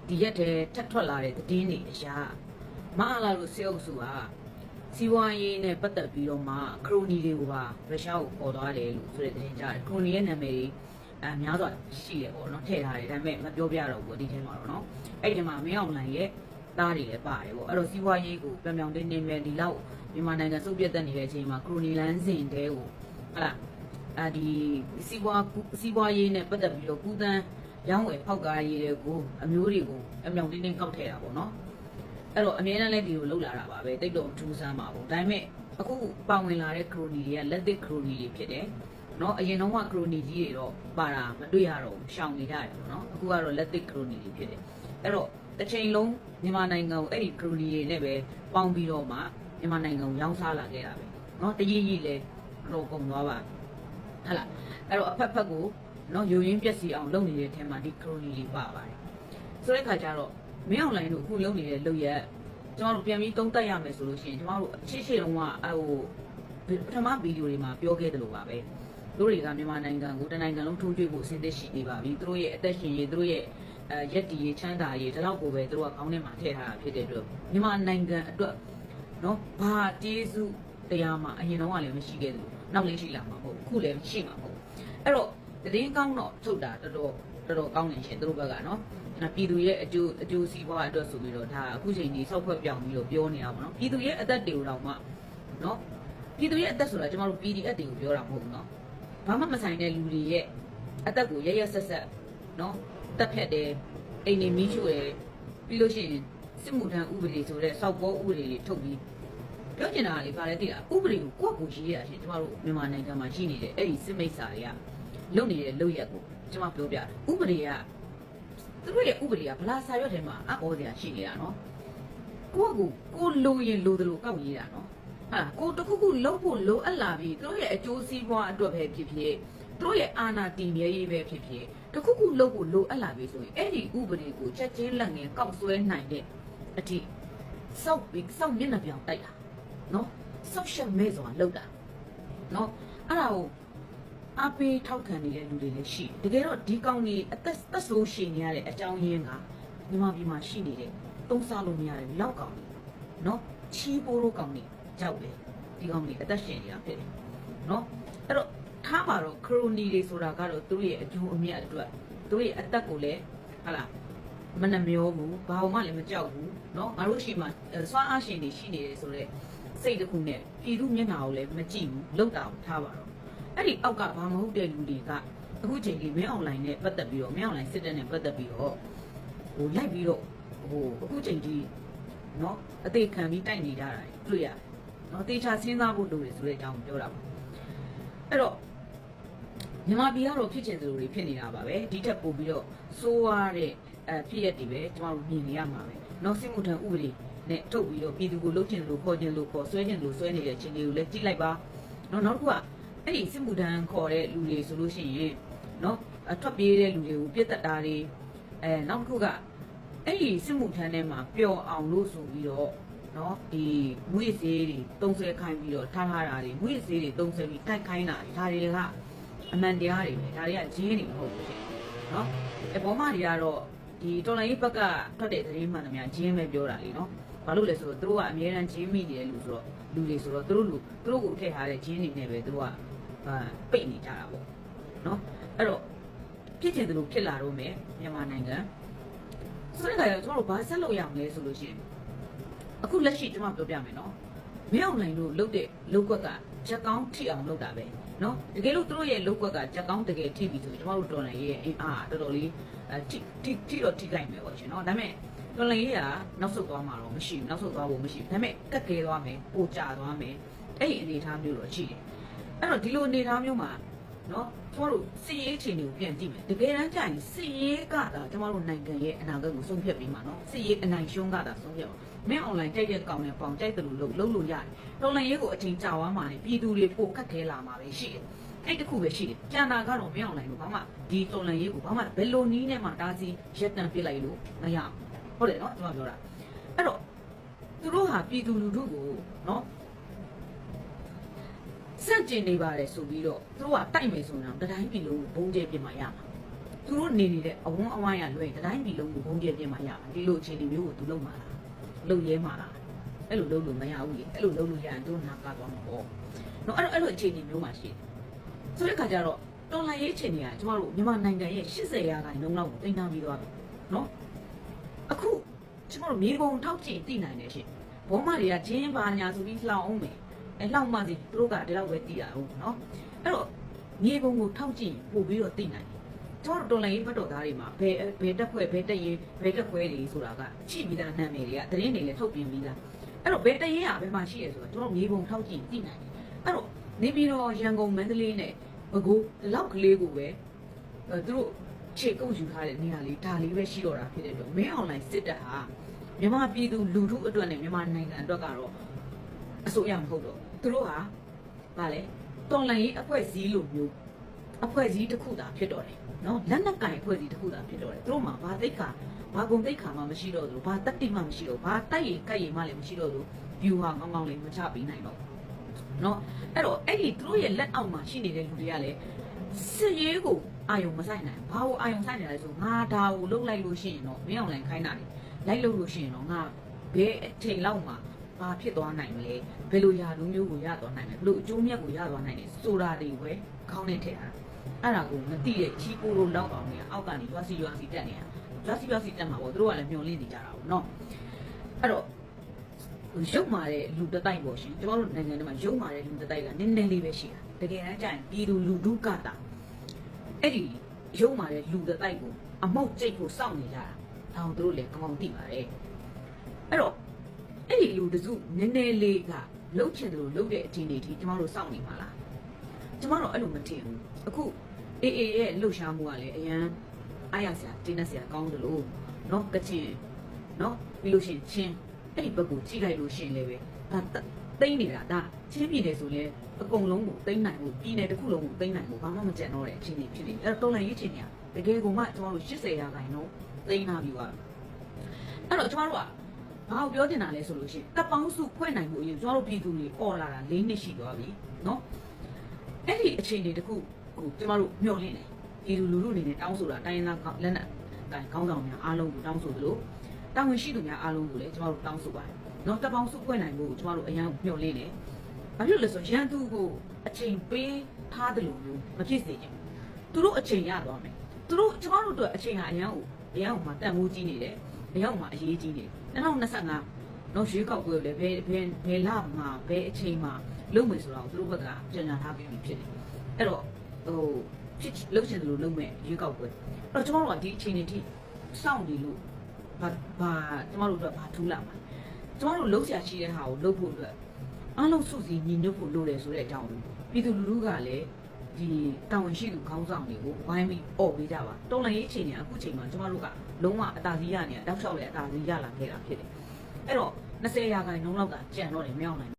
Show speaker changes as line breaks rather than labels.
ဒီရက်တည်းထက်ထွက်လာတဲ့သတင်းတွေအရာမအားလာလို့စေအုပ်စုကစီးပွားရေးနဲ့ပတ်သက်ပြီးတော့မှခရိုနီတွေကိုပါရုရှားကိုပေါ်သွားတယ်လို့ဆိုတဲ့သတင်းကြားတယ်ခရိုနီရဲ့နာမည်တွေများစွာရှိတယ်ပေါ့နော်ထည့်ထားတယ်ဒါပေမဲ့မပြောပြတော့ဘူးဒီထဲမှာတော့နော်အဲ့ဒီမှာမင်းအောင်လှိုင်ရဲ့သားတွေလည်းပါတယ်ပေါ့အဲ့တော့စီးပွားရေးကိုပြောင်ပြောင်တင်းတင်းပဲဒီလောက်မြန်မာနိုင်ငံစုပ်ပြတ်တက်နေတဲ့အချိန်မှာခရိုနီလန်းစဉ်တဲကိုဟုတ်လားဒီစီးပွားရေးနဲ့ပတ်သက်ပြီးတော့ကူးတန်းရောင်းဝယ်ဖောက်ကားရေးတွေကိုအမျိုးတွေကိုအမြောင်တင်းတင်းကောက်ထည့်တာပေါ့နော်အဲ့တော့အများနဲ့လည်းဒီလိုလှုပ်လာတာပါပဲတိတ်တော့ထူးဆန်းပါဘူးဒါပေမဲ့အခုပါဝင်လာတဲ့ခရိုနီတွေကလက်သစ်ခရိုနီတွေဖြစ်တယ်နော်အရင်တော့ကခရိုနီကြီးတွေတော့ပါတာမတွေ့ရတော့ရှောင်နေကြတယ်ပေါ့နော်အခုကတော့လက်သစ်ခရိုနီတွေဖြစ်တယ်အဲ့တော့တစ်ချိန်လုံးမြန်မာနိုင်ငံကိုအဲ့ဒီခရိုနီတွေနဲ့ပဲပေါင်းပြီးတော့မှမြန်မာနိုင်ငံကိုရောင်းစားလာခဲ့တာပဲနော်တကြီးကြီးလည်းတော့ကုန်သွားပါဟုတ်လားအဲ့တော့အဖက်ဖက်ကိုနော်ယူရင်းပြက်စီအောင်လုပ်နေတဲ့အထက်မှာဒီခရိုနီတွေပါပါတယ်ဆိုတဲ့ခါကျတော့မင်းအောင်လိုင်းတို့အခုလုပ်နေတဲ့လုပ်ရက်ကျွန်တော်တို့ပြန်ပြီးသုံးသပ်ရမယ်ဆိုလို့ရှိရင်ကျွန်တော်တို့ရှေ့တုန်းကပထမဗီဒီယိုတွေမှာပြောခဲ့တယ်လို့ပါပဲတို့တွေကမြန်မာနိုင်ငံကိုတနိုင်ငံလုံးထိုးကျွေးဖို့အဆင်သင့်ရှိနေပါပြီတို့ရဲ့အသက်ရှင်ရေးတို့ရဲ့ရက်တီရေးချမ်းသာရေးဒီလောက်ကိုပဲတို့ကခေါင်းထဲမှာထည့်ထားတာဖြစ်တဲ့အတွက်မြန်မာနိုင်ငံအတွက်နော်ဘာကျေးဇူးတရားမှအရင်တော့ကလည်းမရှိခဲ့ဘူးနောက်လည်းရှိလာမှာမဟုတ်အခုလည်းရှိမှာမဟုတ်အဲ့တော့သတင်းကောင်းတော့ထုတ်တာတော်တော်ကောင်းနေရှင်တို့ဘက်ကနော်ပြည်သူရဲ့အကျိုးစီးပွားအတွက်ဆိုပြီးတော့ဒါအခုချိန်ကြီးဆောက်ဖွဲ့ပြောင်းပြီးတော့ပြောနေတာပေါ့နော်ပြည်သူရဲ့အသက်တွေကိုတော့မှနော်ပြည်သူရဲ့အသက်ဆိုတာကျွန်တော်တို့ PDF တွေကိုပြောတာမဟုတ်ဘူးနော်ဘာမှမဆိုင်တဲ့လူတွေရဲ့အသက်ကိုရဆက်ဆက်နော်တက်ဖြတ်တယ်အိမ်နေမီးရှို့တယ်ပြီးလို့ရှိရင်စစ်မှုထမ်းဥပဒေဆိုတဲ့စောက်ပေါ်ဥပဒေတွေထုတ်ပြီးပြောချင်တာလေဗါလဲသိလားဥပဒေကိုကိုယ့်ကိုရေးရရှင်ကျွန်တော်တို့မြန်မာနိုင်ငံမှာရှိနေတဲ့အဲ့ဒီစစ်မိတ်စာတွေကလုပ်နေတဲ့လုပ်ရက်ကိုကျွန်မပြောပြတယ်ဥပဒေကသူတို့ရဲ့ဥပဒေကဗလာစာရွက်ထဲမှာအဟောစရာရှိနေတာနော်ကိုလိုရင်လိုသလိုကောက်ရေးတာနော်ဟာကိုတခုခုလုံးဖို့လိုအပ်လာပြီသူတို့ရဲ့အကျိုးစီးပွားအတွက်ပဲဖြစ်ဖြစ်သူတို့ရဲ့အာဏာတည်မြဲရေးပဲဖြစ်ဖြစ်တခုခုလုံးဖို့လိုအပ်လာပြီဆိုရင်အဲ့ဒီဥပဒေကိုချက်ချင်းလက်ငယ်ကောက်ဆွဲနိုင်တဲ့အထိစောက်မျက်နှာပြောင်တိုက်တာနော်ဆောက်ရှက်မဲ့ဆိုတာလောက်တာနော်အဲ့ဒါကိုအပေးထောက်ခံနေတဲ့လူတွေလည်းရှိတကယ်တော့ဒီကောင်ကြီးအသက်ဆိုးရှိနေရတဲ့အကြောင်းရင်းကမြန်မာပြည်မှာရှိနေတဲ့သုံးစားလို့မရတဲ့လောက်ကောင်ကြီးနော်ချီးပိုးလို့ကောင်ကြီးကြောက်တယ်ဒီကောင်ကြီးအသက်ရှင်နေတာဖြစ်တယ်နော်အဲ့တော့ထားပါတော့ခရိုနီတွေဆိုတာကတော့သူတို့ရဲ့အကျိုးအမြတ်အတွက်သူတို့ရဲ့အသက်ကိုလည်းဟာလားမနှမျောဘူးဘာမှလည်းမကြောက်ဘူးနော်ငါတို့ရှိမှစွမ်းအားရှင်တွေရှိနေတယ်ဆိုတော့စိတ်တစ်ခုနဲ့ပြည်သူမျက်နှာကိုလည်းမကြည့်ဘူးလောက်တာကိုထားပါတော့အဲ့ဒီအောက်ကဘာမဟုတ်တဲ့လူတွေကအခုချိန်ကြီးမင်းအွန်လိုင်းနဲ့ပတ်သက်ပြီးတော့မင်းအွန်လိုင်းစစ်တပ်နဲ့ပတ်သက်ပြီးတော့လိုက်ပြီးတော့အခုချိန်ကြီးနော်အသေးခံပြီးတိုက်နေကြတာတွေ့ရတယ်နော်တေချာစဉ်းစားဖို့လိုတယ်ဆိုတဲ့အကြောင်းပြောတာပါအဲ့တော့မြန်မာပြည်ကတော့ဖြစ်ချင်သလိုတွေဖြစ်နေတာပါပဲဒီထက်ပိုပြီးတော့စိုးရတဲ့ဖြစ်ရက်တွေပဲကျွန်တော်တို့မြင်နေရမှာပဲနော်စစ်မှုထမ်းဥပဒေနဲ့ထုတ်ပြီးတော့ပြည်သူကိုလှုပ်ချင်လို့ခေါ်ချင်လို့ခေါ်ဆွဲချင်လို့ဆွဲနေတဲ့ချင်းတွေကိုလည်းကြည့်လိုက်ပါနော်နောက်တစ်ခုကအဲ့ဒီစစ်မှုထမ်းခေါ်တဲ့လူတွေဆိုလို့ရှိရင်နော်ထွက်ပြေးတဲ့လူတွေကိုပြစ်တက်တာတွေနောက်တစ်ခုကအဲ့ဒီစစ်မှုထမ်းထဲမှာပျော်အောင်လို့ဆိုပြီးတော့နော်ဒီမွေးစေးတွေတုံးဆွဲခိုင်းပြီးတော့ထားတာတွေမွေးစေးတွေတုံးဆွဲပြီးတိုက်ခိုင်းတာတွေဒါတွေကအမှန်တရားတွေပဲဒါတွေကဂျင်းတွေမဟုတ်ဘူးနော်ဘောမတွေကတော့ဒီတော်လိုင်းရေးဘက်ကထွက်တဲ့သတင်းမှန်သမျှဂျင်းပဲပြောတာလीနော်ဘာလို့လဲဆိုတော့သူတို့ကအများအားဂျင်းမိနေတဲ့လူဆိုတော့လူတွေဆိုတော့သူတို့ကိုထည့်ထားတဲ့ဂျင်းတွေနဲ့ပဲသူတို့ကပိတ်နေကြတာပေါ့နော်အဲ့တော့ဖြစ်ချင်တယ်လို့ဖြစ်လာတော့မယ်မြန်မာနိုင်ငံဆိုတဲ့အခါကျတော့ကျွန်တော်တို့ဘာဆက်လုပ်ရမလဲဆိုလို့ရှိရင်အခုလက်ရှိကျွန်မပြောပြမယ်နော်မင်းအောင်လိုင်းတို့လုပ်တဲ့လုပ်ကွက်ကချက်ကောင်းထိအောင်လုပ်တာပဲနော်တကယ်လို့သူတို့ရဲ့လုပ်ကွက်ကချက်ကောင်းတကယ်ထိပြီဆိုရင်ကျွန်တော်တို့တော်လိုင်းရဲ့အင်အားတော်တော်လေးထိတော့ထိလိုက်မယ်ပေါ့ရှင်နော်ဒါပေမဲ့တော်လိုင်းရဲ့ကနောက်ဆုတ်သွားမှာတော့မရှိဘူးနောက်ဆုတ်သွားဖို့မရှိဘူးဒါပေမဲ့ကက်ကဲသွားမယ်ပိုကျသွားမယ်အဲ့ဒီအနေအထားမျိုးတော့ရှိတယ်အဲ့တော့ဒီလိုအနေအထားမျိုးမှာနော်ကျွန်တော်တို့စစ်ရေးအခြေအနေကိုပြန်ကြည့်မယ်တကယ်တမ်းကျရင်စစ်ရေးကသာကျွန်တော်တို့နိုင်ငံရဲ့အနာဂတ်ကိုဆုံးဖြတ်ပြီးမှာနော်စစ်ရေးအနိုင်ရှုံးကသာဆုံးဖြတ်ပါမင်းအွန်လိုင်းတိုက်တဲ့ကောင်နဲ့ပေါင်တိုက်တယ်လို့လုပ်လို့ရတယ်တော်လိုင်းရေးကိုအချိန်ကြာသွားမှလည်းပြည်သူတွေပိုခက်ခဲလာမှာပဲရှိတယ်အဲ့တခုပဲရှိတယ်ကျန်တာကတော့မင်းအွန်လိုင်းကိုဘာမှဒီတော်လိုင်းရေးကိုဘာမှဘယ်လိုနည်းနဲ့မှတားဆီးရက်တန့်ပြစ်လိုက်လို့မရဟုတ်တယ်နော်ကျွန်တော်ပြောတာအဲ့တော့သူတို့ဟာပြည်သူလူထုကိုနော်စန့်ကျင်နေပါတယ်ဆိုပြီးတော့သူတို့ကတိုက်မယ်ဆိုရင်တတိုင်းပြည်လုံးဘုံကျဲပြစ်မှရမှာ သူတို့နေနေတဲ့အဝန်းအဝိုင်းရလွယ်တိုင်းပြည်လုံးကိုဘုံပြပြမှာရဒီလိုအခြေအနေမျိုးကိုသူလုံးမှာလားလုံးရဲမှာလားအဲ့လိုလုံးလို့မရဘူးလေအဲ့လိုလုံးလို့ရရင်သူတို့နာကားသွားမှာပေါ့နော်အဲ့လိုအခြေအနေမျိုးမှာရှိတယ်ဆိုတဲ့ခါကျတော့တော်လှန်ရေးအခြေအနေကကျမတို့မြန်မာနိုင်ငံရဲ့80%လောက်ကိုတင်ထားပြီးသွားပြီနော်အခုကျမတို့မြေပုံထောက်ကျင်တည်နိုင်တယ်ရှင်ဘောမတွေကဂျင်းပါညာဆိုပြီးလှောင်အောင်မယ်အဲ့လှောင်မှစီသူတို့ကဒီလောက်ပဲတည်ရအောင်နော်အဲ့တော့မြေပုံကိုထောက်ကျင်ပို့ပြီးတော့တည်နိုင်တယ်ကျမတို့တော်လှန်ရေးဘက်တော်သားတွေမှာဘယ်တက်ဖွဲ့ဘယ်တက်ရေးဘယ်တက်ခွဲတွေဆိုတာကရှိပြီးသားနာမည်တွေကသတင်းတွေလည်းထုတ်ပြင်ပြီးသားအဲ့တော့ဘယ်တက်ရေးကဘယ်မှာရှိရဆိုတော့ကျမတို့မြေပုံထောက်ကျင်တည်နိုင်တယ်အဲ့တော့နေပြီးတော့ရန်ကုန်မန္တလေးနဲ့ဘကိုးဒီလောက်ကလေးကိုပဲသူတို့ခြေကုပ်ယူထားတဲ့နေရာလေးဒါလေးပဲရှိတော့တာဖြစ်တဲ့အတွက်မင်းအွန်လိုင်းစစ်တပ်ဟာမြန်မာပြည်သူလူထုအတွက်နဲ့မြန်မာနိုင်ငံအတွက်ကတော့အစိုးရမဟုတ်တော့သူတို့ဟာဗာလဲတော်လှန်ရေးအဖွဲ့အစည်းလိုမျိုးအဖွဲ့အစည်းတစ်ခုသာဖြစ်တော့တယ်နော်လက်နက်ကင်အဖွဲ့အစည်းတစ်ခုသာဖြစ်တော့တယ်သူတို့မှာဘာသိက္ခာဘာဂုဏ်သိက္ခာမှမရှိတော့ဘူးဘာတတိမှမရှိတော့ဘာတိုက်ရင်ကြိုက်ရင်မှလည်းမရှိတော့ဘူး view ဟာကောင်းကောင်းလေးမချပေးနိုင်တော့နော်အဲ့တော့အဲ့ဒီသူတို့ရဲ့လက်အောက်မှာရှိနေတဲ့လူတွေကလည်းစစ်ရေးကိုအာယုံမဆိုင်နိုင်ဘာလို့အာယုံဆိုင်နေလဲဆိုငါဒါကိုလုတ်လိုက်လို့ရှိရင်တော့မင်းအောင်လိုင်းခိုင်းတာလေလိုက်လို့လို့ရှိရင်တော့ငါဘယ်အချိန်လောက်မှဘာဖြစ်သွားနိုင်မလဲဘယ်လိုရာလူမျိုးကိုရသွားနိုင်မလဲဘယ်လိုအကျိုးမြတ်ကိုရသွားနိုင်လဲဆိုတာတွေပဲခေါင်းနဲ့ထည့်ရတာအဲ့ဒါကိုမသိတဲ့ချီပိုလိုလောက်အောင်နေအောက်ကနေရွာစီတက်နေတာရွာစီတက်မှာပေါ့သူတို့ကလည်းမျောလင့်နေကြတာပေါ့နော်အဲ့တော့ရုပ်မာတဲ့လူတတိုက်ပေါ့ရှင်ကျွန်တော်တို့နိုင်ငံထဲမှာရုပ်မာတဲ့လူတတိုက်ကနည်းနည်းလေးပဲရှိတာတကယ်တမ်းကျရင်ပြည်သူလူထုကတာအဲ့ဒီရုပ်မာတဲ့လူတတိုက်ကိုအမောက်ကျိတ်ကိုစောင့်နေကြတာဒါအောင်တို့လည်းကောင်းကောင်းသိပါတယ်အဲ့တော့အဲ့ဒီလူတစုနည်းနည်းလေးကလှုပ်ချင်တယ်လို့လှုပ်တဲ့အချိန်တွေထိကျွန်တော်တို့စောင့်နေပါလားကျွန်တော်တို့အဲ့လိုမထင်ဘူးအခုအေးရဲ့လှုပ်ရှားမှုကလည်းအရန်အားရစရာတင်းနေစရာကောင်းတယ်လို့နော်ကချင်နော်ပြီးလို့ရှိရင်ချင်းအဲ့ဒီဘက်ကိုကြည့်လိုက်လို့ရှိရင်လည်းပဲဒါသိမ့်နေတာဒါချင်းပြည်နယ်ဆိုလဲအကုန်လုံးကိုသိမ့်နိုင်ဖို့ပြည်နယ်တစ်ခုလုံးကိုသိမ့်နိုင်ဖို့ဘာမှမကြံတော့တဲ့အချိန်တွေဖြစ်နေအဲ့တော့တော်လှန်ရေးချိန်တွေကတကယ်ကိုမှကျွန်တော်တို့80%တော့သိမ့်နာပြီးသွားအဲ့တော့ကျွန်တော်တို့ကဘာကိုပြောချင်တာလဲဆိုလို့ရှိရင်တပ်ပေါင်းစုဖွဲ့နိုင်မှုအရင်ကျွန်တော်တို့ပြည်သူတွေអော်လာတာ4နှစ်ရှိသွားပြီနော်အဲ့ဒီအချိန်တွေတခုဟိုကျွန်တော်တို့မျှော်လင့်တယ်ပြည်သူလူထုအနေနဲ့တောင်းဆိုတာတိုင်းရင်းသားလက်နက်ကိုင်ခေါင်းဆောင်များအားလုံးကိုတောင်းဆိုသလိုတာဝန်ရှိသူများအားလုံးကိုလည်းကျွန်တော်တို့တောင်းဆိုပါတယ်နော်တပ်ပေါင်းစုဖွဲ့နိုင်မှုကိုကျွန်တော်တို့အရင်မျှော်လင့်တယ်ဘာဖြစ်လို့လဲဆိုရန်သူကိုအချိန်ပေးထားတယ်လို့မျိုးမဖြစ်စေချင်ဘူးသူတို့အချိန်ရသွားမယ်သူတို့ကျွန်တော်တို့အတွက်အချိန်ကအရင်ကိုမှတန်ဖိုးကြီးနေတယ်အရင်မှာအရေးကြီးနေတယ်2025နော်ရွေးကောက်ပွဲလည်းဘယ်လမှာဘယ်အချိန်မှာလုပ်မယ်ဆိုတော့သူတို့ဘက်ကကြေညာထားပြီးဖြစ်တယ်အဲ့တော့ဟိုဖြစ်လုပ်ချင်တယ်လို့လုပ်မယ်ရွေးကောက်ပွဲအဲ့တော့ကျွန်တော်တို့ကဒီအချိန်တွေထိစောင့်နေလို့ဘာကျွန်တော်တို့အတွက်ဘာထူးလာမှာကျွန်တော်တို့လှုပ်ရှားရှိတဲ့ဟာကိုလှုပ်ဖို့အတွက်အားလုံးစုစည်းညီညွတ်ဖို့လိုတယ်ဆိုတဲ့အကြောင်းပြည်သူလူထုကလည်းဒီတာဝန်ရှိသူခေါင်းဆောင်တွေကိုဝိုင်းပြီးអော်ပေးကြပါတော်လှန်ရေးအချိန်ကအခုချိန်မှာကျွန်တော်တို့ကလုံးဝအသာစီးရနေတာတောက်လျှောက်လည်းအသာစီးရလာခဲ့တာဖြစ်တယ်အဲ့တော့20%လောက်ကကြံတော့တယ်မရောက်နိုင်